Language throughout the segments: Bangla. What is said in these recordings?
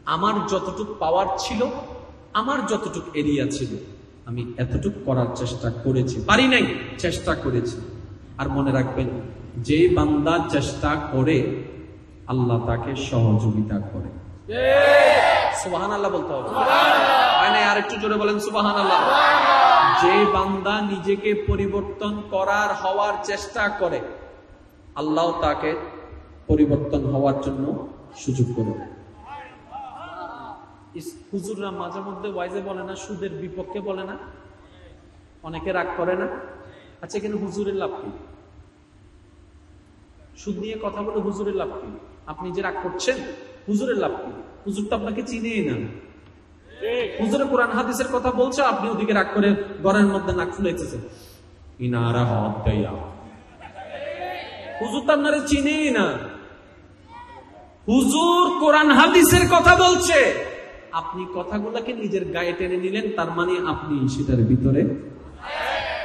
আমার যতটুকু পাওয়ার ছিল, আমার যতটুকু এরিয়া ছিল, আমি এতটুকু করার চেষ্টা করেছি, পারি নাই, চেষ্টা করেছি। আর মনে রাখবেন, যে বান্দা চেষ্টা করে আল্লাহ তাকে সহযোগিতা করে। সুবহানাল্লাহ বলতে হবে, আর একটু জোরে বলেন সুবহানাল্লাহ। যে বান্দা নিজেকে পরিবর্তন করার হওয়ার চেষ্টা করে, আল্লাহ তাকে পরিবর্তন হওয়ার জন্য সুযোগ করে। হুজুররা মাঝে মধ্যে ওয়াইজে বলে না, সুদের বিপক্ষে বলে না, অনেকে রাগ করে না। আচ্ছা, এখানে হুজুরের লাভ কি? সুদ নিয়ে কথা বলে হুজুরের লাভ কি? আপনি যে রাগ করছেন, হুজুরের লাভ কি? হুজুর তো আপনাকে চিনেই না। হুজুরে কোরআন হাদিসের কথা বলছে, আপনি ওদিকে রাগ করে ঘরের মধ্যে নাক ফুলাইতেছেন। ইনারা হদ দেয়া, হুজুর তো আপনারা চিনেই না। হুজুর কোরআন হাদিসের কথা বলছে, আপনি কথাগুলোকে নিজের গায়ে টেনে নিলেন, তার মানে আপনি সেটার ভিতরে।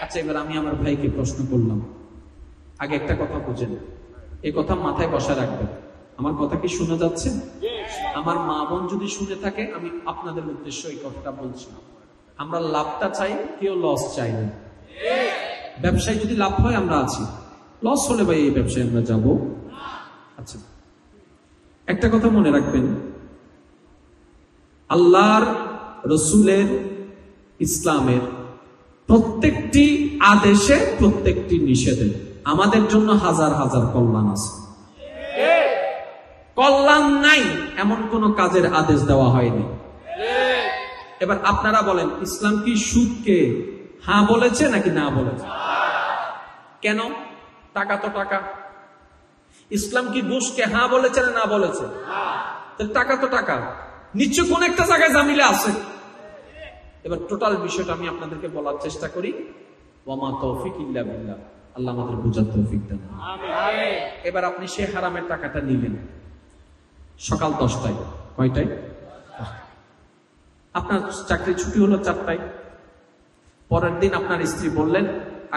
আচ্ছা, এবার আমি আমার ভাইকে প্রশ্ন করলাম, আগে একটা কথা বুঝেন, এই কথা মাথায় বসা রাখবেন। আমার কথা কি শোনা যাচ্ছে? আমার মা বোন যদি শুনে থাকে, আমি আপনাদের উদ্দেশ্য এই কথাটা বলছি। আমরা লাভটা চাই, কেউ লস চাই না। ব্যবসায় যদি লাভ হয় আমরা আছি, লস হলে ভাই এই ব্যবসায় আমরা যাব। আচ্ছা, একটা কথা মনে রাখবেন, আল্লাহর রসুলের ইসলামের প্রত্যেকটি আদেশে, প্রত্যেকটি নিষেধে আমাদের জন্য হাজার হাজার কল্যাণ আছে। কল্যাণ নাই এমন কোন কাজের আদেশ দেওয়া হয়নি। এবার আপনারা বলেন, ইসলাম কি সুদকে হ্যাঁ বলেছে নাকি না বলেছে? কেন? টাকা তো টাকা। ইসলাম কি ঘুষকে হ্যাঁ বলেছে না না বলেছে? টাকা তো টাকা, নিশ্চয় কোন একটা জায়গায় জামিলা আছে। এবার টোটাল বিষয়টা আমি আপনাদেরকে বলার চেষ্টা করি। ওয়ামা তৌফিক ইল্লা বিল্লাহ, আল্লাহ আমাদের বুঝার তৌফিক দেন। এবার আপনি সে হারামের টাকাটা নিলেন সকাল 10টায়, কয়টায়? আপনার চাকরি ছুটি হলো 4টায়। পরের দিন আপনার স্ত্রী বললেন,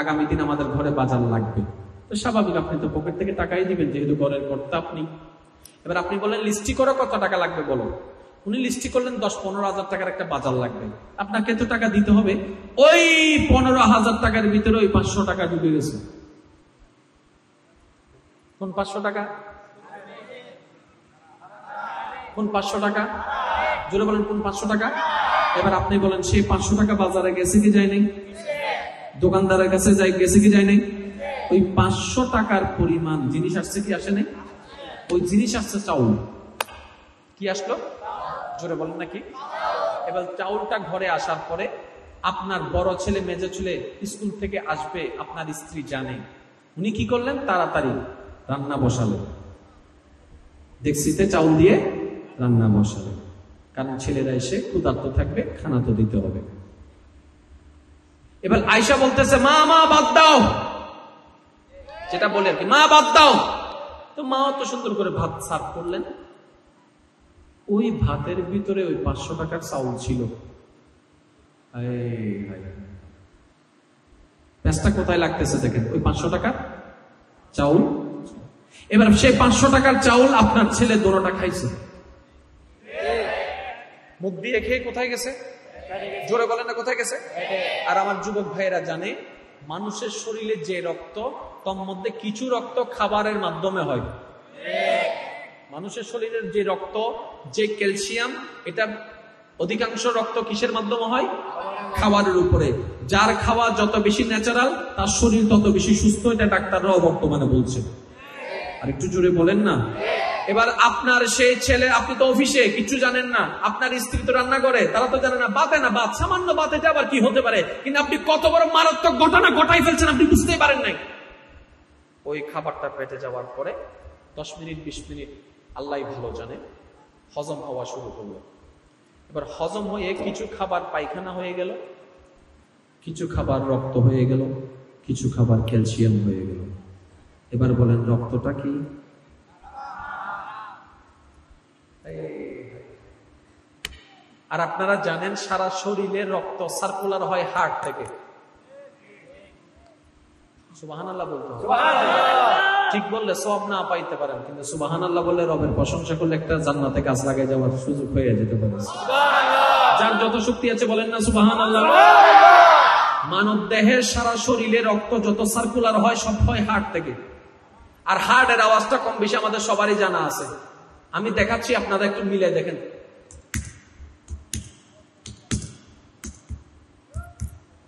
আগামী দিন আমাদের ঘরে বাজার লাগবে। তো স্বাভাবিক, আপনি তো পকেট থেকে টাকাই দিবেন, যেহেতু ঘরের কর্তা আপনি। এবার আপনি বললেন, লিস্টি করো, কত টাকা লাগবে বলো। উনি লিস্টি করলেন 10-15 হাজার টাকার একটা বাজার লাগবে। আপনাকে তো টাকা দিতে হবে। ওই 15,000 টাকার ভিতরে ওই 500 টাকা ডুবে গেছে। কোন 500 টাকা? কোন 500 টাকা? জোরে বলেন, কোন 500 টাকা? এবার আপনি বলেন, সেই 500 টাকা বাজারে গেছে কি যায় নাই? দোকানদারের কাছে গেছে কি যায় নাই? ওই 500 টাকার পরিমাণ জিনিস আসছে কি আসে নাই? ওই জিনিস আসছে চাউল। কি আসলো? জোরে বলেন নাকি? এবার চাউলটা ঘরে আসার পরে আপনার বড় ছেলে, মেজো ছেলে স্কুল থেকে আসবে, আপনার স্ত্রী জানে। উনি কি করলেন? তাড়াতাড়ি রান্না বসালেন, ডেকচিতে চাউল দিয়ে রান্না বসালেন, কারণ ছেলেরা এসে ক্ষুধার্ত থাকবে, খানা তো দিতে হবে। এবার আয়েশা বলতেছে, মা মা বাদ দাও, যেটা বলে আর কি, মা বাদ দাও। তো মা তো সুন্দর করে ভাত সার্ভ করলেন। ওই ভাতের ভিতরে ওই 500 টাকার চাউল ছিল। পেঁচটা কোথায় লাগতেছে দেখেন, ওই 500 টাকার চাউল। এবার সেই 500 টাকার চাউল আপনার ছেলে দোনোটা খাইছে, মুখ দিয়ে খেয়ে কোথায় গেছে? জোরে বলেন না, কোথায় গেছে? আর আমার যুবক ভাইয়েরা জানে, মানুষের শরীরে যে রক্ত, তার মধ্যে কিছু রক্ত খাবারের মাধ্যমে হয়। মানুষের শরীরের যে রক্ত, যে ক্যালসিয়াম, এটা অধিকাংশ রক্ত কিসের মাধ্যমে হয়? খাবারের উপরে। যার খাওয়া যত বেশি ন্যাচারাল, তার শরীর তত বেশি সুস্থ। এটা ডাক্তাররাও বর্তমানে বলছে। আর একটু জোরে বলেন না। এবার আপনার সেই ছেলে, আপনি তো অফিসে কিছু জানেন না, আপনার স্ত্রী তো রান্না করে, তারা তো জানে না, বাতে না বাত, সামান্য বাতেতে আবার কি হতে পারে, কিন্তু আপনি কত বড় মারাত্মক ঘটনা ঘটাই ফেলছেন, আপনি বুঝতেই পারেন নাই। ওই খাবারটা পেটে যাওয়ার পরে 10 মিনিট 20 মিনিট আল্লাহ ভালো জানে, হজম হওয়া শুরু করলো। এবার হজম হয়ে কিছু খাবার পায়খানা হয়ে গেল, কিছু খাবার রক্ত হয়ে গেল, কিছু খাবার ক্যালসিয়াম হয়ে গেল। এবার বলেন, রক্তটা কি? আর আপনারা জানেন, সারা শরীরে রক্ত সার্কুলার হয় হার্ট থেকে। সুবহানাল্লাহ বলতে হবে। ঠিক বললে সওয়াব না পাইতে পারেন, কিন্তু সুবহানাল্লাহ বললে রবের প্রশংসা করলে একটা জান্নাতে কাজ লাগাই যাওয়ার সুযোগ হয়ে যেতে পারে। যার যত শক্তি আছে বলেন না সুবহানাল্লাহ। মানব দেহের সারা শরীরে রক্ত যত সার্কুলার হয় সব হয় হার্ট থেকে, আর হার্টের আওয়াজটা কম বেশি আমাদের সবারই জানা আছে। আমি দেখাচ্ছি, আপনারা একটু মিলে দেখেন।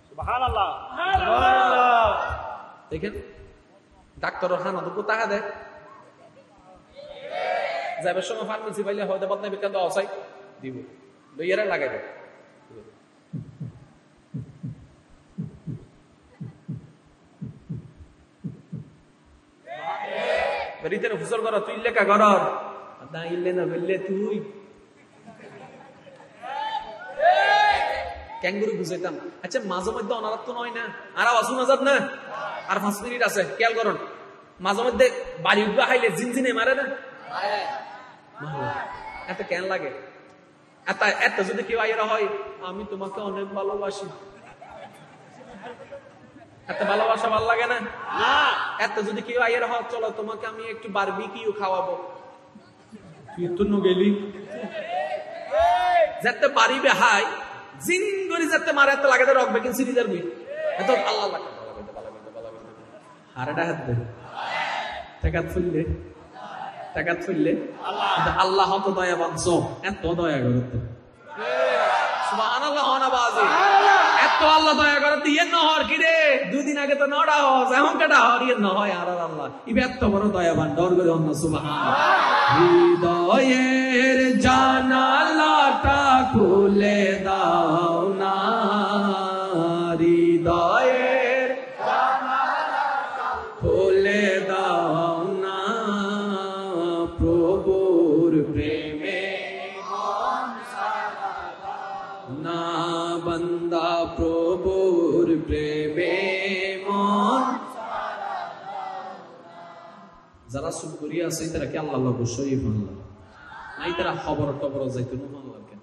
সুবহানাল্লাহ। দেখেন ডাক্তারের হানা তো টাকা দেয়, যাবার সময় ফার্মেসি পাইলে হয়তো বদনাই বিজ্ঞান দেওয়া চাই দিব, লইয়ারা লাগাই দেয়। রিতের ফুসর কর, তুই লেখা কর না, ইল্লে না বললে তুই ক্যাঙ্গুরু বুঝাইতাম। আচ্ছা মাঝে মধ্যে অনারাত তো নয় না, আর আওয়াজ শোনা যাত না, আর 5 মিনিট আছে, খেয়াল করুন। মাঝে মধ্যে বাড়ি উঠবা খাইলে জিনজিনে মারে না, এত কেন লাগে? এত যদি কেউ আইরা হয় আমি তোমাকে অনেক ভালোবাসি, এত ভালোবাসা ভালো লাগে না? এত যদি কেউ আইরা হয় চলো তোমাকে আমি একটু বারবিকিউ খাওয়াবো, তুই তো গেলি যাতে পারিবে হাই জিন করে যাতে মারে এত লাগে রকবে কিন্তু সিরিজের বই এত আল্লাহ লাগে আরেটা হাত দে টাকা ফুললে আল্লাহ তো দয়া বানছো, এত দয়া করতে সুবহানাল্লাহ বাজে, এত আল্লাহ দয়া করতে ইয়ে নহর কি রে, 2 দিন আগে তো নড়া হস এখন কাটা হর ইয়ে নহয়। আর আল্লাহ ইবে এত বড় দয়াবান, ডর করে অন্য সুবহানাল্লাহ। হৃদয়ের জানালাটা খুলে দাও না, হৃদয়ের জানালাটা খুলে দাও না, প্রভুর প্রেমে মন সারা দাও না, বান্দা প্রভুর প্রেমে মন সারা দাও না। যারা সুকরিয়া আছে তারা কি আল্লাহ অবশ্যই মানলাম নাই, তারা খবর টবর যাইতো না মানলাম কেন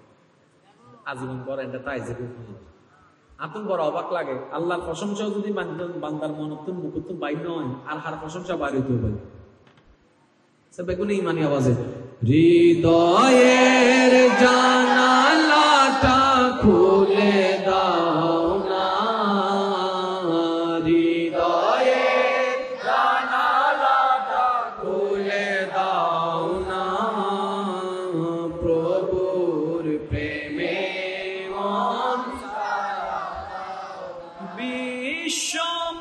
আজীবন করে এটা তাই যে আতন বড় অবাক লাগে। আল্লাহর প্রশংসা যদি বান্দার মনতুন মুকুতুন বাইর নয়, আর হার প্রশংসা বাইর হইতে পারে বেগুনি ইমানি আওয়াজে। হৃদয়ের জানালাটা খুলে দাও না, হৃদয়ের জানালাটা খুলে দাও না, প্রভুর প্রেমে মন সারা দাও। বিশ্ব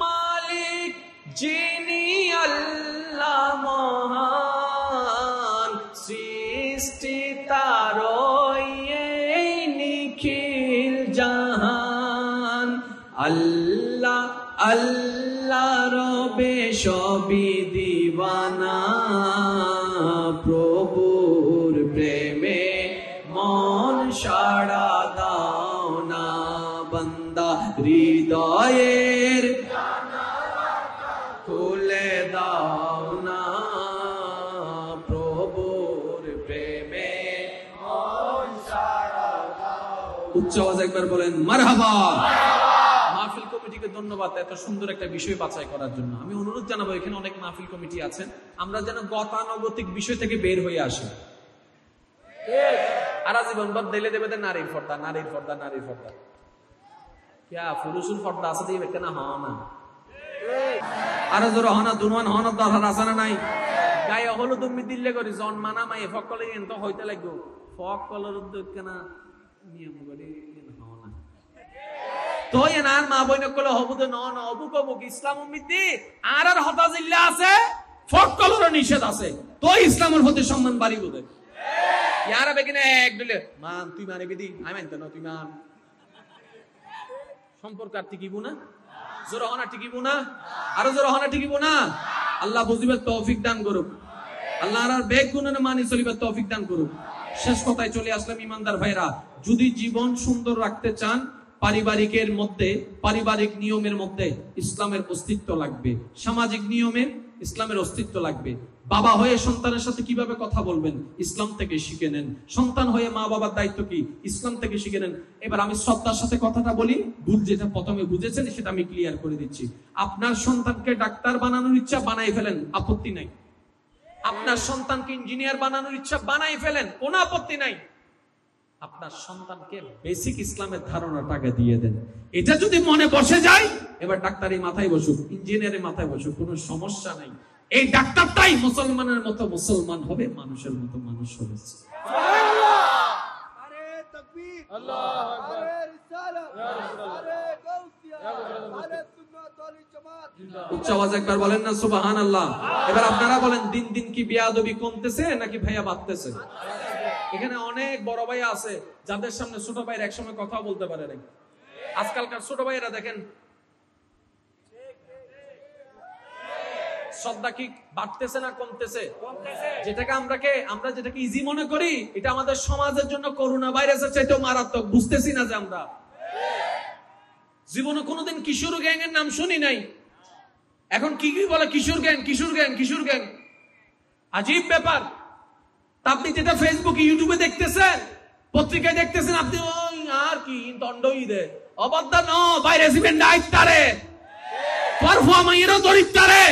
মালিক যিনি আল্লাহ মহান, সৃষ্টি তারই এই নিখিল জাহান, আল্লাহ আল্লাহ রবে সবই দিওয়ানা, প্রভুর প্রেমে মন সাড়া দাও না, বান্দা হৃদয়ের খুলে দাও না, প্রভুর প্রেমে মন সাড়া দাও। উচ্চ আওয়াজে একবার বলেন মারহাবা। মাহফিল কমিটিকে ধন্যবাদ এত সুন্দর একটা বিষয় বাছাই করার জন্য। আমি অনুরোধ জানাবো, এখানে অনেক মাহফিল কমিটি আছেন, আমরা যেন গতানুগতিক বিষয় থেকে বের হয়ে আসি। আর জীবনভর দিলে দেবে নারীর পর্দা, নারীর পর্দা, নারীর পর্দা, क्या पुरुषुर পর্দা আছে দিয়ে বেটা না হওয়া না, আর জোর হনা দুনওয়ান হনা দরকার আছে না নাই? গায়ে হলো তুমি দিল্লে করি জন্মানা মাই ফকলে এত হইতে লাগবো, ফকলের উদ্যোগ কেনা নিয়ম করে হওয়া না তো এনার মা বইন কলে হবু তো ন হবু কবু ইসলাম উম্মিতি আর আর হতা জিল্লা আছে, ফকলেরও নিষেধ আছে, তো ইসলামের প্রতি সম্মান বাড়িব দে ইয়ারা বেকিনে এক দিলে মান তুই মানিবি দি আমি মানতে না, তুই মান সম্পর্ক আর টিকিব না, জোরহনা টিকিব না, আরো জোরহনা টিকিব না। আল্লাহ বুঝিবার তৌফিক দান করুক, আল্লাহ আর বেগুনে মানি চলিবার তৌফিক দান করুক। শেষ কথায় চলে আসলাম ইমানদার ভাইরা, যদি জীবন সুন্দর রাখতে চান, পারিবারিকের মধ্যে, পারিবারিক নিয়মের মধ্যে ইসলামের অস্তিত্ব লাগবে, সামাজিক নিয়মে ইসলামের অস্তিত্ব লাগবে, বাবা হয়ে সন্তানের সাথে কিভাবে কথা বলবেন, ইসলাম থেকে শিখে নেন। সন্তান হয়ে মা বাবার দায়িত্ব কি, ইসলাম থেকে শিখে নেন। এবার আমি শ্রদ্ধার সাথে কথাটা বলি, ভুল যেটা প্রথমে বুঝেছেন সেটা আমি ক্লিয়ার করে দিচ্ছি। আপনার সন্তানকে ডাক্তার বানানোর ইচ্ছা, বানাই ফেলেন, আপত্তি নাই। আপনার সন্তানকে ইঞ্জিনিয়ার বানানোর ইচ্ছা, বানাই ফেলেন, কোনো আপত্তি নাই। আপনার সন্তানকে বেসিক ইসলামের ধারণাটাকে দিয়ে দেন। এটা যদি মনে বসে যায়, এবার ডাক্তারি মাথায় বসুক, ইঞ্জিনিয়ারের মাথায় বসুক, কোনো সমস্যা নাই। এই ডাক্তারটাই মুসলমানের মতো মুসলমান হবে, মানুষের মতো মানুষ হবে। উচ্চ আওয়াজ একবার বলেন না সুবহানাল্লাহ। এবার আপনারা বলেন, দিন দিন কি বেয়াদবি কমতেছে নাকি ভাইয়া বাড়তেছে? এখানে অনেক বড় ভাইয়া আছে যাদের সামনে ছোট ভাইয়ের একসময় কথা বলতে পারে নাই। আজকালকার ছোট ভাইয়েরা দেখেন, শ্রদ্ধা কি বাড়তেছে না কমতেছে? আমরা যেটাকে ইজি মনে করি, এটা আমাদের সমাজের জন্য করোনা ভাইরাসের চাইতেও মারাত্মক। বুঝতেছি না যে আমরা জীবনে কোনোদিন কিশোর গ্যাং এর নাম শুনি নাই। এখন কি কি বলে, কিশোর গ্যাং, কিশোর গ্যাং, কিশোর গ্যাং। আজীব ব্যাপার। আপনি যেটা ফেসবুকে ইউটিউবে দেখতেছেন, পত্রিকায় দেখতেছেন, আপনি ওই আর কি দণ্ডই দে অবাধ্য ন বাইরে জীবেন ডাইতারে পারফর্মাইয়েরও দরিদ্রে।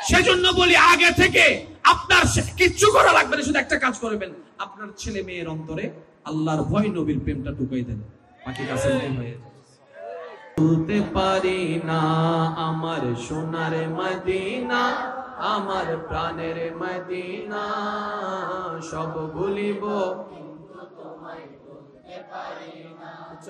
সেজন্য বলি, আগে থেকে আপনার কিচ্ছু করা লাগবে না, শুধু একটা কাজ করবেন, আপনার ছেলে মেয়ের অন্তরে আল্লাহর ভয়, নবীর প্রেমটা ঢুকাই দেন, বাকি কাছে হয়ে যাবে। বলতে পারি না আমার সোনার মদিনা, আমার প্রাণের মদিনা, সব ভুলিব কিন্তু তোমায় বলতে পারি